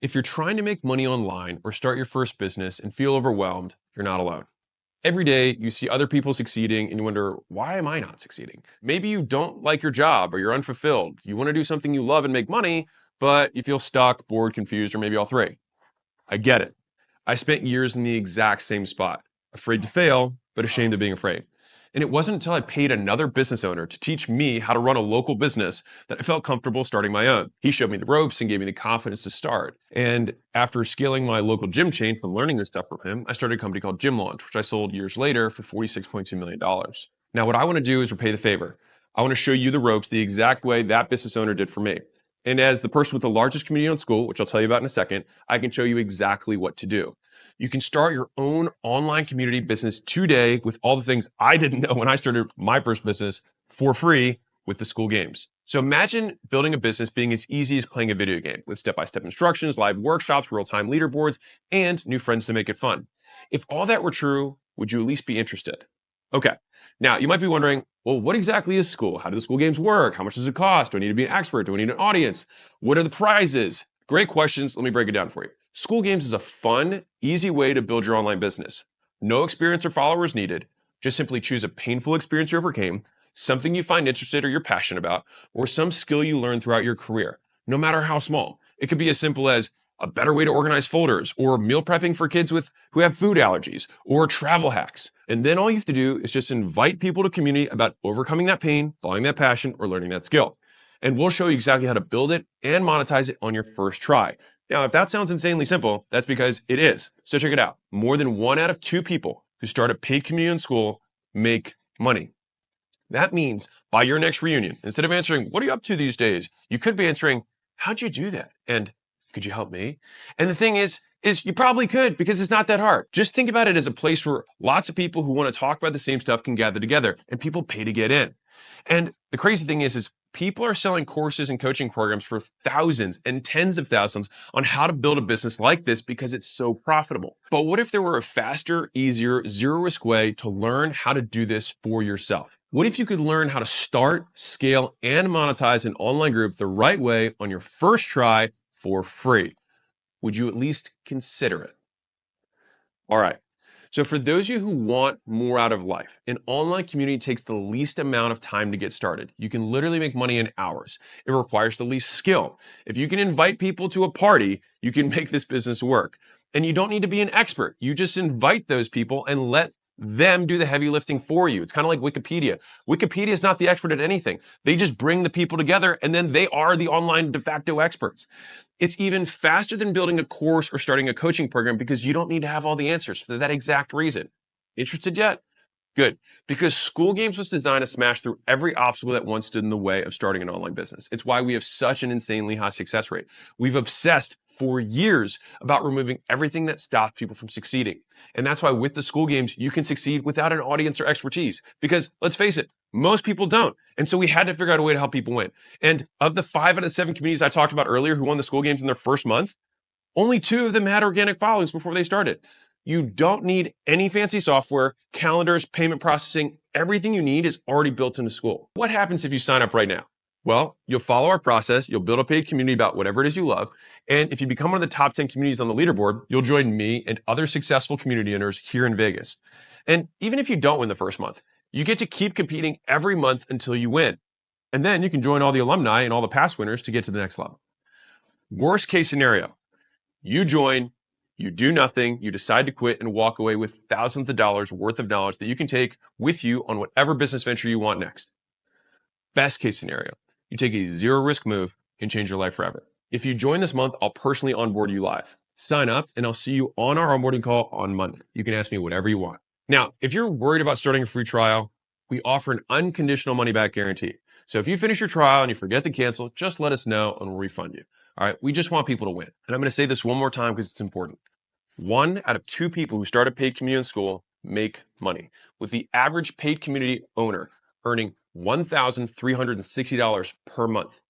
If you're trying to make money online or start your first business and feel overwhelmed, you're not alone. Every day you see other people succeeding and you wonder, why am I not succeeding? Maybe you don't like your job or you're unfulfilled. You want to do something you love and make money, but you feel stuck, bored, confused, or maybe all three. I get it. I spent years in the exact same spot, afraid to fail, but ashamed of being afraid. And it wasn't until I paid another business owner to teach me how to run a local business that I felt comfortable starting my own. He showed me the ropes and gave me the confidence to start. And after scaling my local gym chain from learning this stuff from him, I started a company called Gym Launch, which I sold years later for $46.2 million. Now, what I want to do is repay the favor. I want to show you the ropes the exact way that business owner did for me. And as the person with the largest community on Skool, which I'll tell you about in a second, I can show you exactly what to do. You can start your own online community business today with all the things I didn't know when I started my first business for free with the Skool games. So imagine building a business being as easy as playing a video game with step-by-step instructions, live workshops, real-time leaderboards, and new friends to make it fun. If all that were true, would you at least be interested? Okay. Now, you might be wondering, well, what exactly is Skool? How do the Skool games work? How much does it cost? Do I need to be an expert? Do I need an audience? What are the prizes? Great questions. Let me break it down for you. Skool games is a fun, easy way to build your online business. No experience or followers needed. Just simply choose a painful experience you overcame, something you find interested or you're passionate about, or some skill you learned throughout your career, no matter how small. It could be as simple as a better way to organize folders, or meal prepping for kids who have food allergies, or travel hacks. And then all you have to do is just invite people to community about overcoming that pain, following that passion, or learning that skill. And we'll show you exactly how to build it and monetize it on your first try. Now, if that sounds insanely simple, that's because it is. So check it out. More than 1 out of 2 people who start a paid community in Skool make money. That means by your next reunion, instead of answering, what are you up to these days? You could be answering, how'd you do that? And could you help me? And the thing is you probably could, because it's not that hard. Just think about it as a place where lots of people who want to talk about the same stuff can gather together, and people pay to get in. And the crazy thing is people are selling courses and coaching programs for thousands and tens of thousands on how to build a business like this because it's so profitable. But what if there were a faster, easier, zero-risk way to learn how to do this for yourself? What if you could learn how to start, scale, and monetize an online group the right way on your first try for free? Would you at least consider it? All right. So for those of you who want more out of life, an online community takes the least amount of time to get started. You can literally make money in hours. It requires the least skill. If you can invite people to a party, you can make this business work. And you don't need to be an expert. You just invite those people and let them do the heavy lifting for you. It's kind of like Wikipedia. Wikipedia is not the expert at anything. They just bring the people together and then they are the online de facto experts. It's even faster than building a course or starting a coaching program because you don't need to have all the answers for that exact reason. Interested yet? Good. Because Skool Games was designed to smash through every obstacle that once stood in the way of starting an online business. It's why we have such an insanely high success rate. We've obsessed for years about removing everything that stops people from succeeding. And that's why with the Skool Games, you can succeed without an audience or expertise. Because let's face it, most people don't. And so we had to figure out a way to help people win. And of the 5 out of 7 communities I talked about earlier who won the Skool Games in their first month, only 2 of them had organic followings before they started. You don't need any fancy software, calendars, payment processing. Everything you need is already built into Skool. What happens if you sign up right now? Well, you'll follow our process. You'll build a paid community about whatever it is you love. And if you become one of the top 10 communities on the leaderboard, you'll join me and other successful community owners here in Vegas. And even if you don't win the first month, you get to keep competing every month until you win. And then you can join all the alumni and all the past winners to get to the next level. Worst case scenario, you join, you do nothing, you decide to quit and walk away with thousands of dollars worth of knowledge that you can take with you on whatever business venture you want next. Best case scenario, you take a zero-risk move and change your life forever. If you join this month, I'll personally onboard you live. Sign up and I'll see you on our onboarding call on Monday. You can ask me whatever you want. Now, if you're worried about starting a free trial, we offer an unconditional money-back guarantee. So if you finish your trial and you forget to cancel, just let us know and we'll refund you. All right, we just want people to win. And I'm going to say this one more time because it's important. 1 out of 2 people who start a paid community in Skool make money, with the average paid community owner earning $1,360 per month.